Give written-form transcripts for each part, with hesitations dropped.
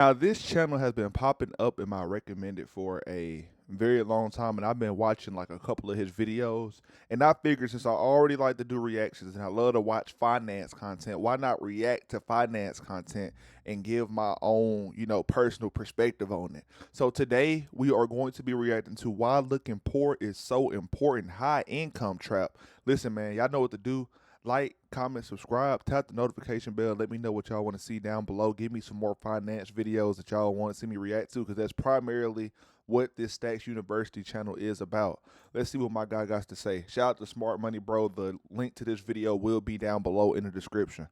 Now, this channel has been popping up in my recommended for a very long time, and I've been watching like a couple of his videos. And I figured since I already like to do reactions and I love to watch finance content, why not react to finance content and give my own, personal perspective on it? So today we are going to be reacting to why looking poor is so important. High income trap. Listen, man, y'all know what to do. Like, comment, subscribe, tap the notification bell. Let me know what y'all want to see down below. Give me some more finance videos that y'all want to see me react to, because that's primarily what this Stacks University channel is about. Let's see what my guy got to say. Shout out to Smart Money Bro. The link to this video will be down below in the description.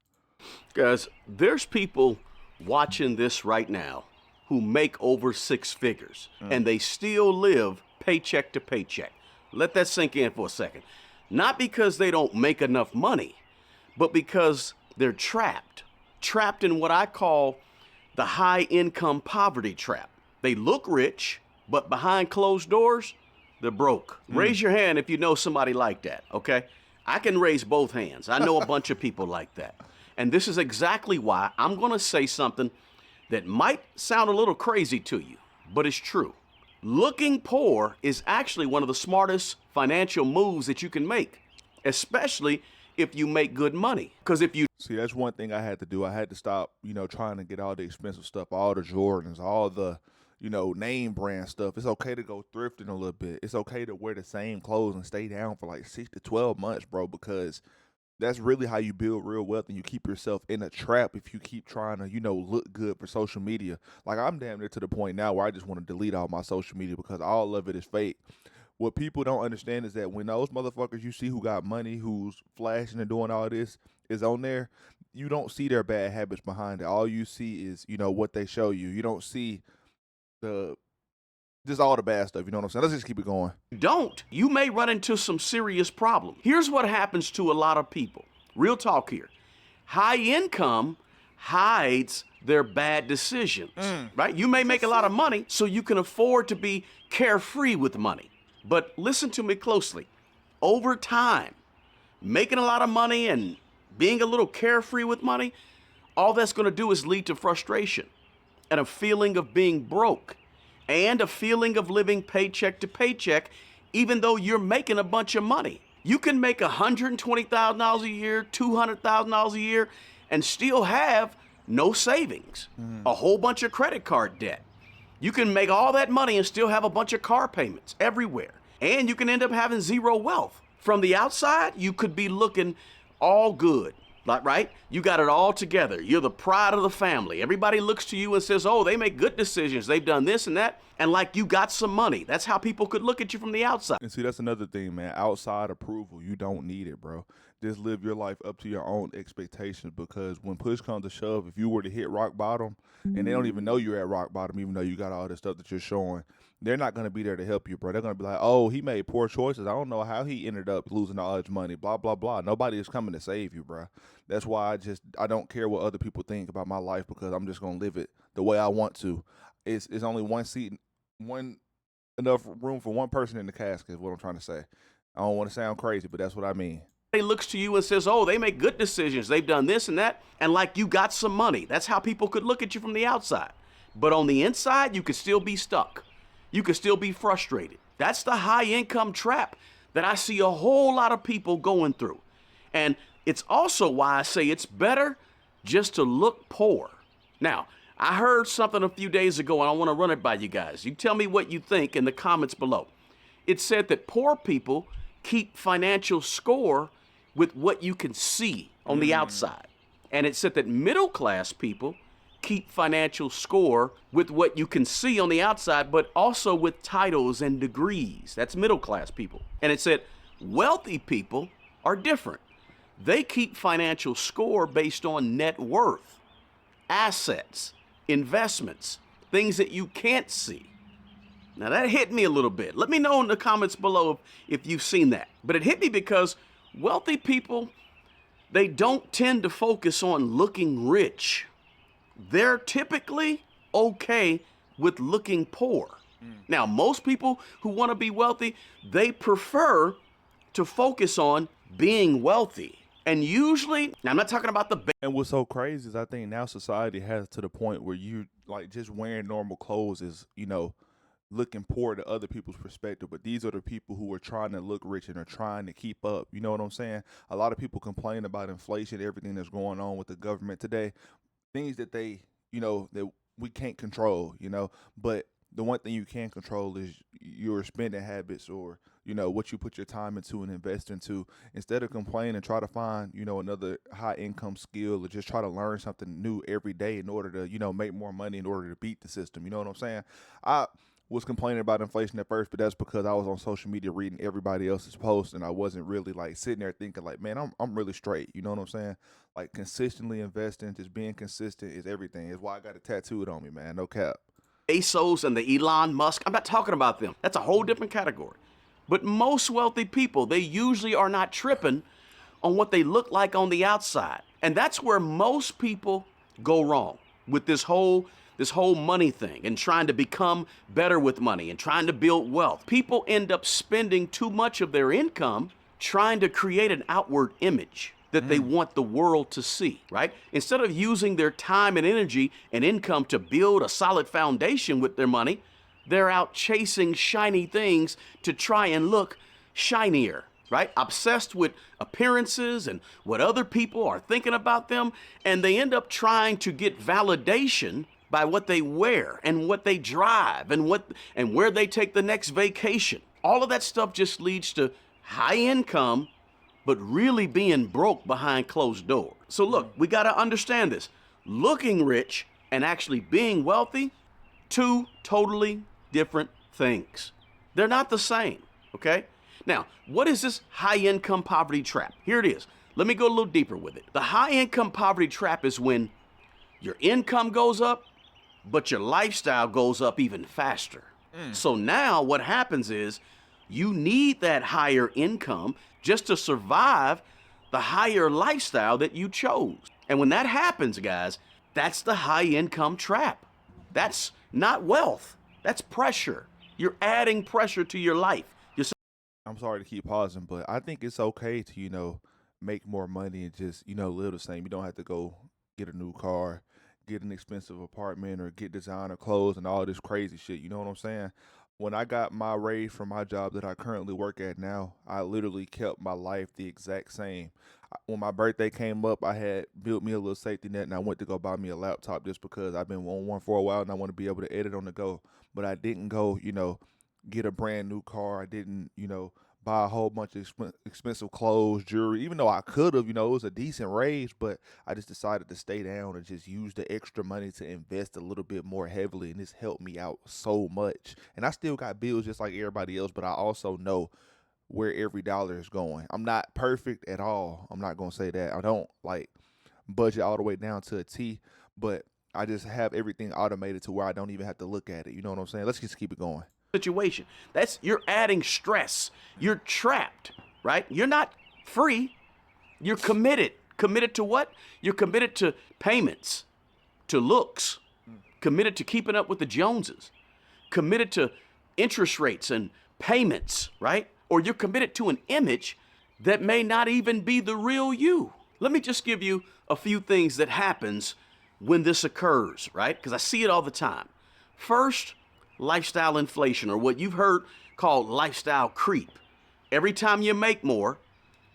Guys, there's people watching this right now who make over six figures and they still live paycheck to paycheck. Let that sink in for a second. Not because they don't make enough money, but because they're trapped in what I call the high income poverty trap. They look rich, but behind closed doors, they're broke. Raise your hand if you know somebody like that, okay? I can raise both hands. I know a bunch of people like that. And this is exactly why I'm gonna say something that might sound a little crazy to you, but it's true. Looking poor is actually one of the smartest financial moves that you can make, especially if you make good money. Because if you See, that's one thing I had to do. I had to stop, trying to get all the expensive stuff, all the Jordans, all the, name brand stuff. It's okay to go thrifting a little bit. It's okay to wear the same clothes and stay down for like 6 to 12 months, bro, because that's really how you build real wealth, and you keep yourself in a trap if you keep trying to, look good for social media. Like, I'm damn near to the point now where I just want to delete all my social media because all of it is fake. What people don't understand is that when those motherfuckers you see who got money, who's flashing and doing all this is on there, you don't see their bad habits behind it. All you see is, what they show you. You don't see the just all the bad stuff. You know what I'm saying? Let's just keep it going. don't, you may run into some serious problems. Here's what happens to a lot of people. Real talk here. High income hides their bad decisions, right? You may make a lot of money so you can afford to be carefree with money. But listen to me closely. Over time, making a lot of money and being a little carefree with money, all that's going to do is lead to frustration and a feeling of being broke and a feeling of living paycheck to paycheck, even though you're making a bunch of money. You can make $120,000 a year, $200,000 a year, and still have no savings, a whole bunch of credit card debt. You can make all that money and still have a bunch of car payments everywhere. And you can end up having zero wealth. From the outside, you could be looking all good, like, right? You got it all together. You're the pride of the family. Everybody looks to you and says, oh, they make good decisions. They've done this and that. And like you got some money. That's how people could look at you from the outside. And see, that's another thing, man. Outside approval, you don't need it, bro. Just live your life up to your own expectations, because when push comes to shove, if you were to hit rock bottom and they don't even know you're at rock bottom, even though you got all this stuff that you're showing, they're not going to be there to help you, bro. They're going to be like, oh, he made poor choices. I don't know how he ended up losing all his money, blah, blah, blah. Nobody is coming to save you, bro. That's why I don't care what other people think about my life, because I'm just going to live it the way I want to. It's only one seat, enough room for one person in the casket is what I'm trying to say. I don't want to sound crazy, but that's what I mean. He looks to you and says, oh, they make good decisions. They've done this and that. And like you got some money. That's how people could look at you from the outside. But on the inside, you could still be stuck. You could still be frustrated. That's the high income trap that I see a whole lot of people going through. And it's also why I say it's better just to look poor. Now, I heard something a few days ago, and I want to run it by you guys. You tell me what you think in the comments below. It said that poor people keep financial score with what you can see on the outside. And it said that middle class people keep financial score with what you can see on the outside, but also with titles and degrees. That's middle class people. And it said wealthy people are different. They keep financial score based on net worth, assets, investments, things that you can't see. Now that hit me a little bit. Let me know in the comments below if you've seen that. But it hit me because wealthy people, they don't tend to focus on looking rich. They're typically okay with looking poor. Now, most people who want to be wealthy, they prefer to focus on being wealthy. And usually, now I'm not talking about the And what's so crazy is I think now society has to the point where you like just wearing normal clothes is, looking poor to other people's perspective, but these are the people who are trying to look rich and are trying to keep up. You know what I'm saying? A lot of people complain about inflation, everything that's going on with the government today, things that that we can't control, but the one thing you can control is your spending habits, or what you put your time into and invest into. Instead of complaining, try to find another high income skill, or just try to learn something new every day in order to make more money in order to beat the system. You know what I'm saying? I was complaining about inflation at first, but that's because I was on social media reading everybody else's posts, and I wasn't really like sitting there thinking like, man, I'm really straight. You know what I'm saying? Like consistently investing, just being consistent is everything. Is why I got it tattooed on me, man. No cap. Bezos and the Elon Musk, I'm not talking about them. That's a whole different category. But most wealthy people, they usually are not tripping on what they look like on the outside. And that's where most people go wrong with this whole money thing and trying to become better with money and trying to build wealth. People end up spending too much of their income trying to create an outward image that they want the world to see, right? Instead of using their time and energy and income to build a solid foundation with their money, they're out chasing shiny things to try and look shinier, right? Obsessed with appearances and what other people are thinking about them, and they end up trying to get validation by what they wear and what they drive and where they take the next vacation. All of that stuff just leads to high income, but really being broke behind closed doors. So look, we got to understand this. Looking rich and actually being wealthy, two totally different things. They're not the same, okay? Now, what is this high income poverty trap? Here it is. Let me go a little deeper with it. The high income poverty trap is when your income goes up, but your lifestyle goes up even faster. So now what happens is you need that higher income just to survive the higher lifestyle that you chose. And when that happens, guys, that's the high income trap. That's not wealth. That's pressure. You're adding pressure to your life. I'm sorry to keep pausing, but I think it's okay to, make more money and just, live the same. You don't have to go get a new car, get an expensive apartment, or get designer clothes and all this crazy shit. You know what I'm saying? When I got my raise from my job that I currently work at now, I literally kept my life the exact same. When my birthday came up, I had built me a little safety net, and I went to go buy me a laptop just because I've been on one for a while and I want to be able to edit on the go. But I didn't go, get a brand new car. I didn't, buy a whole bunch of expensive clothes, jewelry, even though I could have, it was a decent raise, but I just decided to stay down and just use the extra money to invest a little bit more heavily. And this helped me out so much. And I still got bills just like everybody else, but I also know where every dollar is going. I'm not perfect at all. I'm not going to say that. I don't like budget all the way down to a T, but I just have everything automated to where I don't even have to look at it. You know what I'm saying? Let's just keep it going. Situation. You're adding stress. You're trapped, right? You're not free. You're committed. Committed to what? You're committed to payments, to looks, committed to keeping up with the Joneses, committed to interest rates and payments, right? Or you're committed to an image that may not even be the real you. Let me just give you a few things that happens when this occurs, right? Because I see it all the time. First, lifestyle inflation, or what you've heard called lifestyle creep. Every time you make more,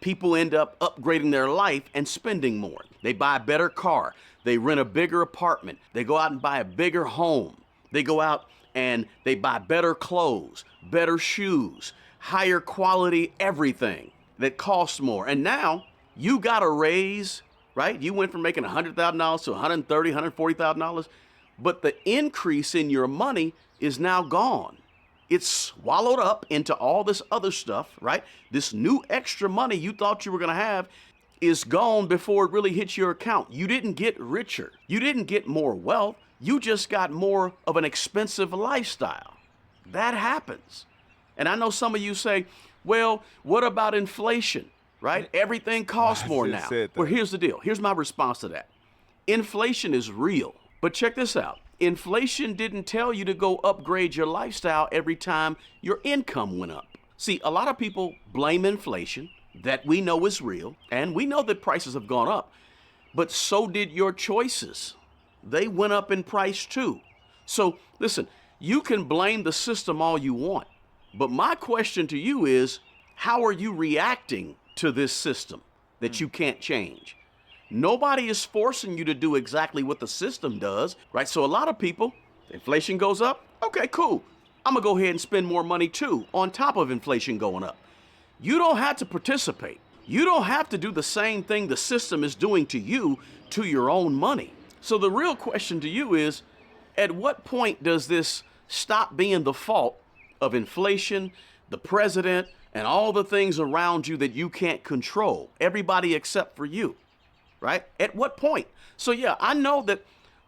people end up upgrading their life and spending more. They buy a better car. They rent a bigger apartment. They go out and buy a bigger home. They go out and they buy better clothes, better shoes, higher quality everything that costs more. And now you got a raise, right? You went from making $100,000 to $130,000, $140,000, but the increase in your money is now gone. It's swallowed up into all this other stuff, right? This new extra money you thought you were going to have is gone before it really hits your account. You didn't get richer. You didn't get more wealth. You just got more of an expensive lifestyle. That happens. And I know some of you say, well, what about inflation, right? Everything costs more now. Well, here's the deal. Here's my response to that. Inflation is real. But check this out. Inflation didn't tell you to go upgrade your lifestyle every time your income went up. See, a lot of people blame inflation, that we know is real, and we know that prices have gone up, but so did your choices. they went up in price too. So listen, you can blame the system all you want, but my question to you is, how are you reacting to this system that you can't change? Nobody is forcing you to do exactly what the system does, right? So a lot of people, inflation goes up, okay, cool. I'm gonna go ahead and spend more money too, on top of inflation going up. You don't have to participate. You don't have to do the same thing the system is doing to you to your own money. So the real question to you is, at what point does this stop being the fault of inflation, the president, and all the things around you that you can't control? Everybody except for you, right? At what point? So yeah, I know that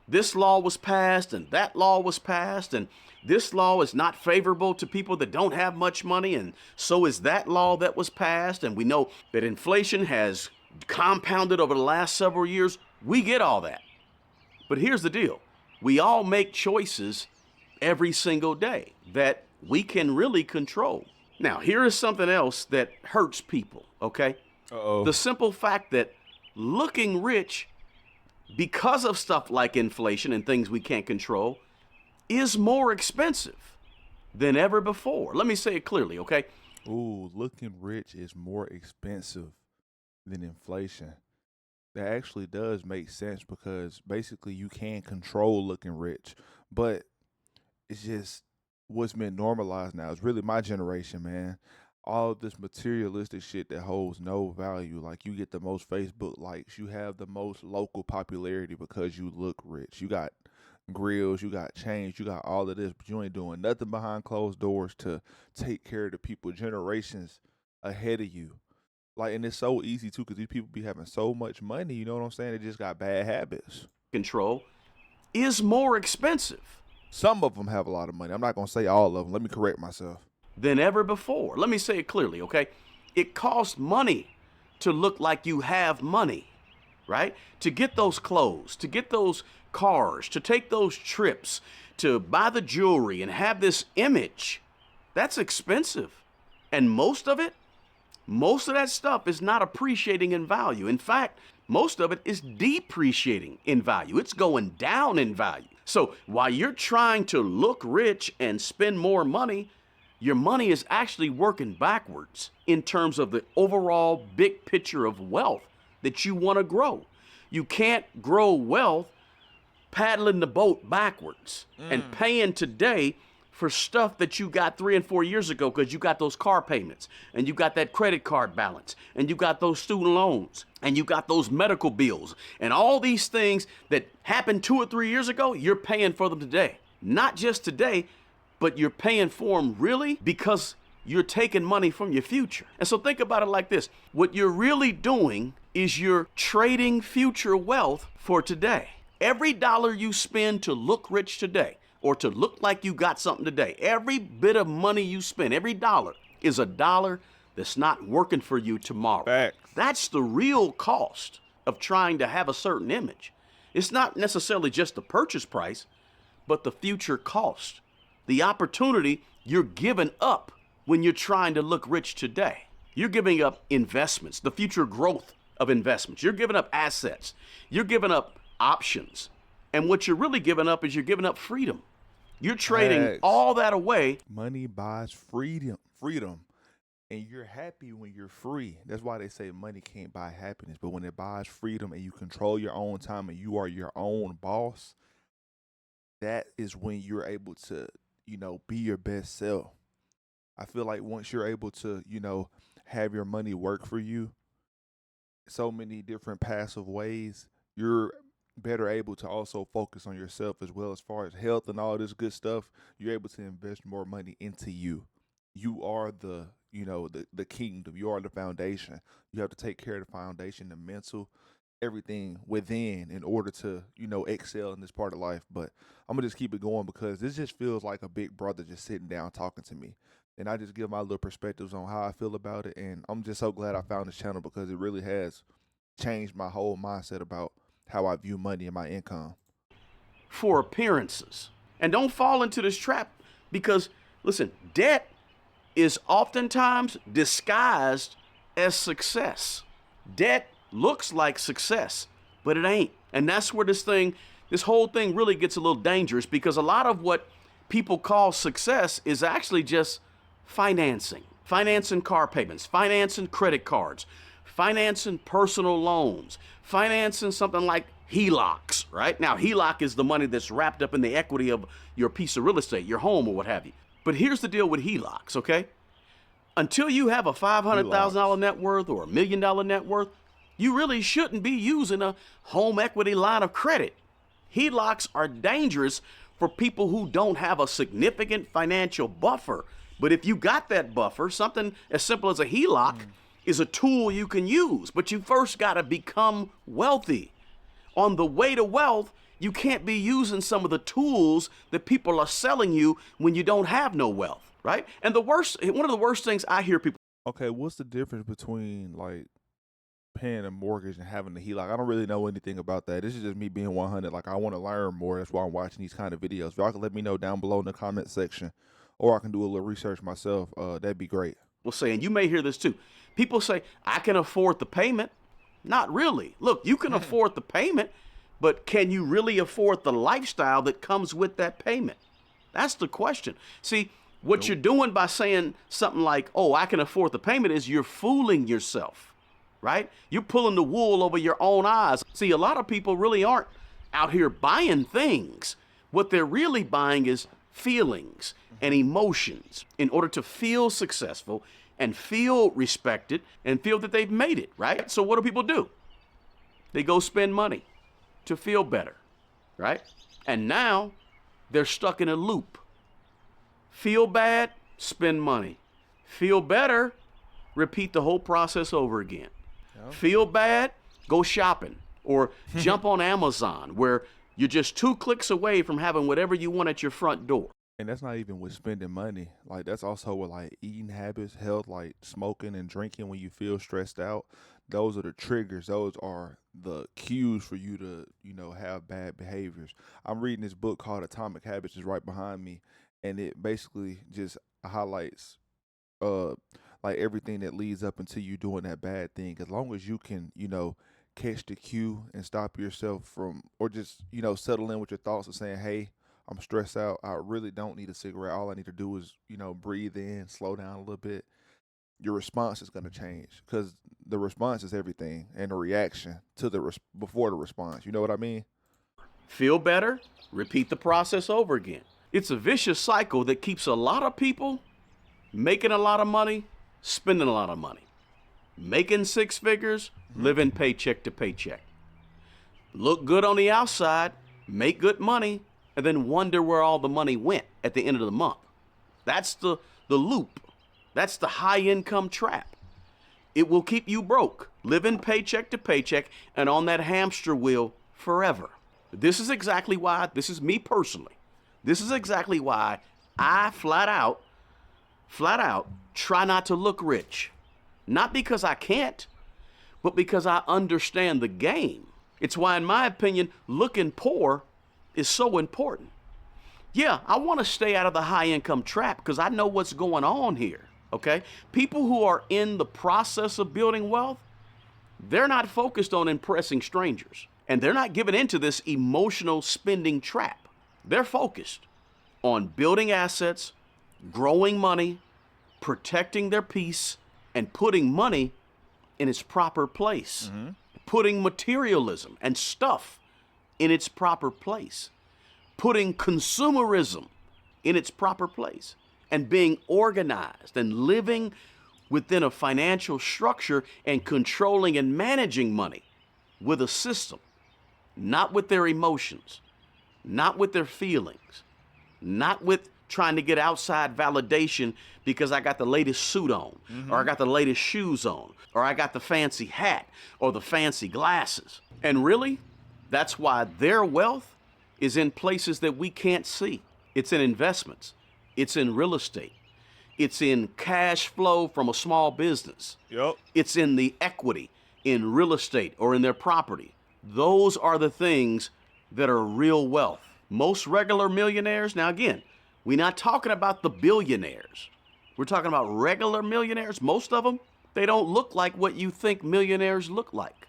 this law was passed and that law was passed, and this law is not favorable to people that don't have much money, and so is that law that was passed. And we know that inflation has compounded over the last several years. We get all that. But here's the deal. We all make choices every single day that we can really control. Now, here is something else that hurts people, okay? The simple fact that looking rich, because of stuff like inflation and things we can't control, is more expensive than ever before. Let me say it clearly, okay? Ooh, looking rich is more expensive than inflation. That actually does make sense because basically you can control looking rich, but it's just what's been normalized now. It's really my generation, man. All of this materialistic shit that holds no value. Like, you get the most Facebook likes, you have the most local popularity because you look rich. You got grills, you got chains, you got all of this, but you ain't doing nothing behind closed doors to take care of the people generations ahead of you. Like, and it's so easy too because these people be having so much money, you know what I'm saying? They just got bad habits. Control is more expensive Some of them have a lot of money. I'm not going to say all of them. Let me correct myself. than ever before. Let me say it clearly, okay? It costs money to look like you have money, right? To get those clothes, to get those cars, to take those trips, to buy the jewelry and have this image. That's expensive. And most of that stuff is not appreciating in value. In fact, most of it is depreciating in value. It's going down in value. So while you're trying to look rich and spend more money, your money is actually working backwards in terms of the overall big picture of wealth that you want to grow. You can't grow wealth paddling the boat backwards and paying today for stuff that you got 3 and 4 years ago because you got those car payments and you got that credit card balance and you got those student loans and you got those medical bills and all these things that happened 2 or 3 years ago. You're paying for them today. Not just today, but you're paying for them really because you're taking money from your future. And so think about it like this. What you're really doing is you're trading future wealth for today. Every dollar you spend to look rich today, or to look like you got something today, every bit of money you spend, every dollar is a dollar that's not working for you tomorrow. Facts. That's the real cost of trying to have a certain image. It's not necessarily just the purchase price, but the future cost, the opportunity you're giving up when you're trying to look rich today. You're giving up investments, the future growth of investments. You're giving up assets. You're giving up options. And what you're really giving up is you're giving up freedom. You're trading Facts. all that away. Money buys freedom. And you're happy when you're free. That's why they say money can't buy happiness. But when it buys freedom and you control your own time and you are your own boss, that is when you're able to, be your best self. I feel like once you're able to, have your money work for you, so many different passive ways, you're better able to also focus on yourself as well. As far as health and all this good stuff, you're able to invest more money into you. You are the kingdom. You are the foundation. You have to take care of the foundation, the mental, everything within in order to, excel in this part of life. But I'm gonna just keep it going because this just feels like a big brother just sitting down talking to me. And I just give my little perspectives on how I feel about it. And I'm just so glad I found this channel because it really has changed my whole mindset about how I view money and my income. For appearances. And don't fall into this trap because, listen, debt is oftentimes disguised as success. Debt looks like success, but it ain't. And that's where this thing this whole thing really gets a little dangerous because a lot of what people call success is actually just financing. Financing car payments, financing credit cards, financing personal loans, financing something like HELOCs, right? Now, HELOC is the money that's wrapped up in the equity of your piece of real estate, your home or what have you. But here's the deal with HELOCs, okay? Until you have a $500,000 net worth or $1 million net worth, you really shouldn't be using a home equity line of credit. HELOCs are dangerous for people who don't have a significant financial buffer. But if you got that buffer, something as simple as a HELOC is a tool you can use. But you first got to become wealthy. On the way to wealth, you can't be using some of the tools that people are selling you when you don't have no wealth, right? And one of the worst things I hear people. Okay, what's the difference between like paying a mortgage and having a HELOC? I don't really know anything about that. This is just me being 100. Like, I want to learn more. That's why I'm watching these kind of videos. If y'all can let me know down below in the comment section, or I can do a little research myself, that'd be great. Will say, and you may hear this too. People say, I can afford the payment. Not really. Look, you can afford the payment, but can you really afford the lifestyle that comes with that payment? That's the question. See, what you're doing by saying something like, oh, I can afford the payment is you're fooling yourself, right? You're pulling the wool over your own eyes. See, a lot of people really aren't out here buying things. What they're really buying is feelings and emotions in order to feel successful and feel respected and feel that they've made it, right? So what do? They go spend money to feel better, right? And now they're stuck in a loop. Feel bad, spend money. Feel better, repeat the whole process over again. Yep. Feel bad, go shopping or jump on Amazon where you're just 2 clicks away from having whatever you want at your front door. And that's not even with spending money. Like, that's also with like eating habits, health, like smoking and drinking when you feel stressed out. Those are the triggers. Those are the cues for you to, have bad behaviors. I'm reading this book called Atomic Habits, is right behind me, and it basically just highlights like everything that leads up until you doing that bad thing. As long as you can, catch the cue and stop yourself from, or just, settle in with your thoughts and saying, hey, I'm stressed out. I really don't need a cigarette. All I need to do is, breathe in, slow down a little bit. Your response is going to change because the response is everything, and the reaction to before the response. You know what I mean? Feel better, repeat the process over again. It's a vicious cycle that keeps a lot of people making a lot of money, spending a lot of money, making 6 figures, living paycheck to paycheck. Look good on the outside, make good money, and then wonder where all the money went at the end of the month. That's the loop. That's the high income trap. It will keep you broke, living paycheck to paycheck and on that hamster wheel forever. This is exactly why, this is me personally, this is exactly why I flat out try not to look rich. Not because I can't, but because I understand the game. It's why, in my opinion, looking poor is so important. Yeah, I want to stay out of the high income trap because I know what's going on here, okay? People who are in the process of building wealth, they're not focused on impressing strangers, and they're not giving into this emotional spending trap. They're focused on building assets, growing money, protecting their peace, and putting money in its proper place, putting materialism and stuff in its proper place, putting consumerism in its proper place, and being organized and living within a financial structure and controlling and managing money with a system, not with their emotions, not with their feelings, not with trying to get outside validation because I got the latest suit on, or I got the latest shoes on, or I got the fancy hat or the fancy glasses. And really, that's why their wealth is in places that we can't see. It's in investments. It's in real estate. It's in cash flow from a small business. Yep. It's in the equity in real estate or in their property. Those are the things that are real wealth. Most regular millionaires, now again, we're not talking about the billionaires. We're talking about regular millionaires. Most of them, they don't look like what you think millionaires look like.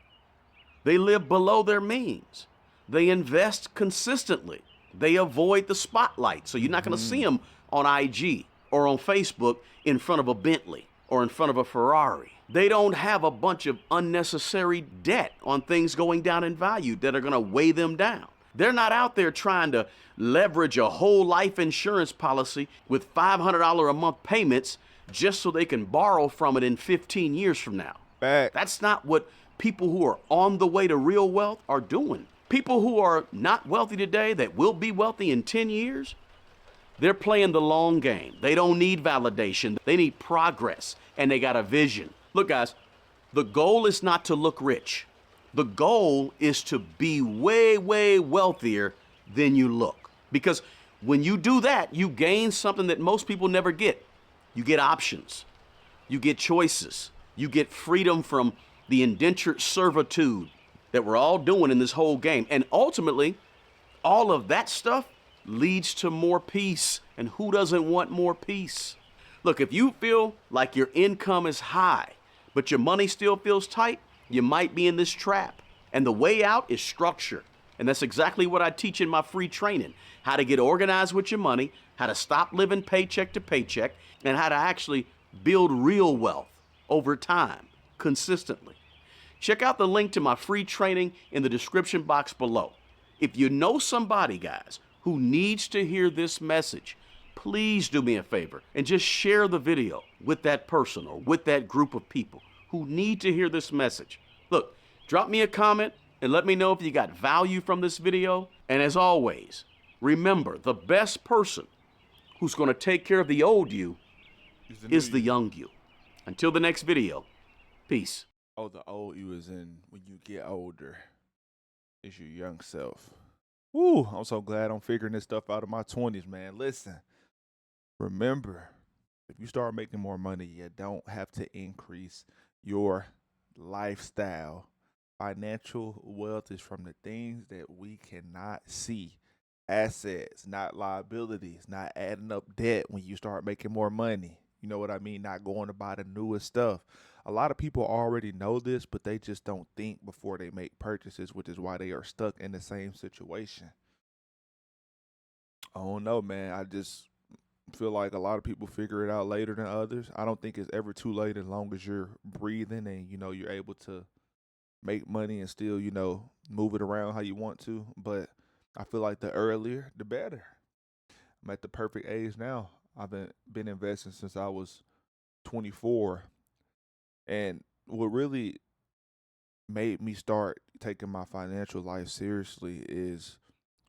They live below their means. They invest consistently. They avoid the spotlight. So you're not going to see them on IG or on Facebook in front of a Bentley or in front of a Ferrari. They don't have a bunch of unnecessary debt on things going down in value that are going to weigh them down. They're not out there trying to leverage a whole life insurance policy with $500 a month payments just so they can borrow from it in 15 years from now. Back. That's not what people who are on the way to real wealth are doing. People who are not wealthy today that will be wealthy in 10 years, they're playing the long game. They don't need validation. They need progress, and they got a vision. Look, guys, the goal is not to look rich. The goal is to be way, way wealthier than you look. Because when you do that, you gain something that most people never get. You get options. You get choices. You get freedom from the indentured servitude that we're all doing in this whole game. And ultimately, all of that stuff leads to more peace. And who doesn't want more peace? Look, if you feel like your income is high, but your money still feels tight, you might be in this trap. And the way out is structure. And that's exactly what I teach in my free training. How to get organized with your money, how to stop living paycheck to paycheck, and how to actually build real wealth over time, consistently. Check out the link to my free training in the description box below. If you know somebody, guys, who needs to hear this message, please do me a favor and just share the video with that person or with that group of people who need to hear this message. Look, drop me a comment and let me know if you got value from this video. And as always, remember, the best person who's going to take care of the old you is the young you. Until the next video, peace. Oh, the old you is in when you get older. It's your young self. Woo, I'm so glad I'm figuring this stuff out in my 20s, man. Listen, remember, if you start making more money, you don't have to increase your lifestyle. Financial wealth is from the things that we cannot see. Assets, not liabilities, not adding up debt when you start making more money. You know what I mean? Not going to buy the newest stuff. A lot of people already know this, but they just don't think before they make purchases, which is why they are stuck in the same situation. I don't know, man. I just feel like a lot of people figure it out later than others. I don't think it's ever too late as long as you're breathing and, you're able to make money and still, move it around how you want to. But I feel like the earlier, the better. I'm at the perfect age now. I've been investing since I was 24. And what really made me start taking my financial life seriously is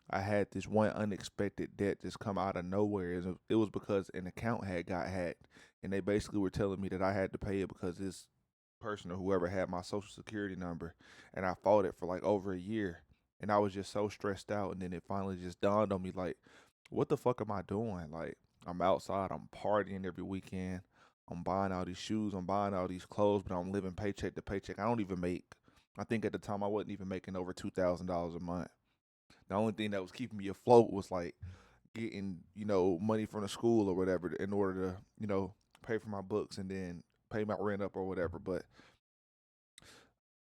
I had this one unexpected debt just come out of nowhere. It was because an account had got hacked, and they basically were telling me that I had to pay it because this person or whoever had my social security number, and I fought it for like over a year. And I was just so stressed out, and then it finally just dawned on me, like, what the fuck am I doing? Like, I'm outside, I'm partying every weekend, I'm buying all these shoes, I'm buying all these clothes, but I'm living paycheck to paycheck. I think at the time I wasn't even making over $2,000 a month. The only thing that was keeping me afloat was like getting, money from the school or whatever in order to, pay for my books and then pay my rent up or whatever. But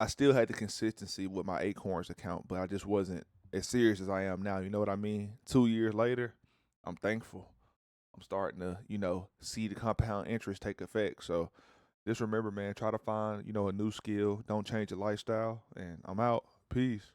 I still had the consistency with my Acorns account, but I just wasn't as serious as I am now. You know what I mean? 2 years later, I'm thankful. I'm starting to, see the compound interest take effect. So just remember, man, try to find, a new skill. Don't change your lifestyle. And I'm out. Peace.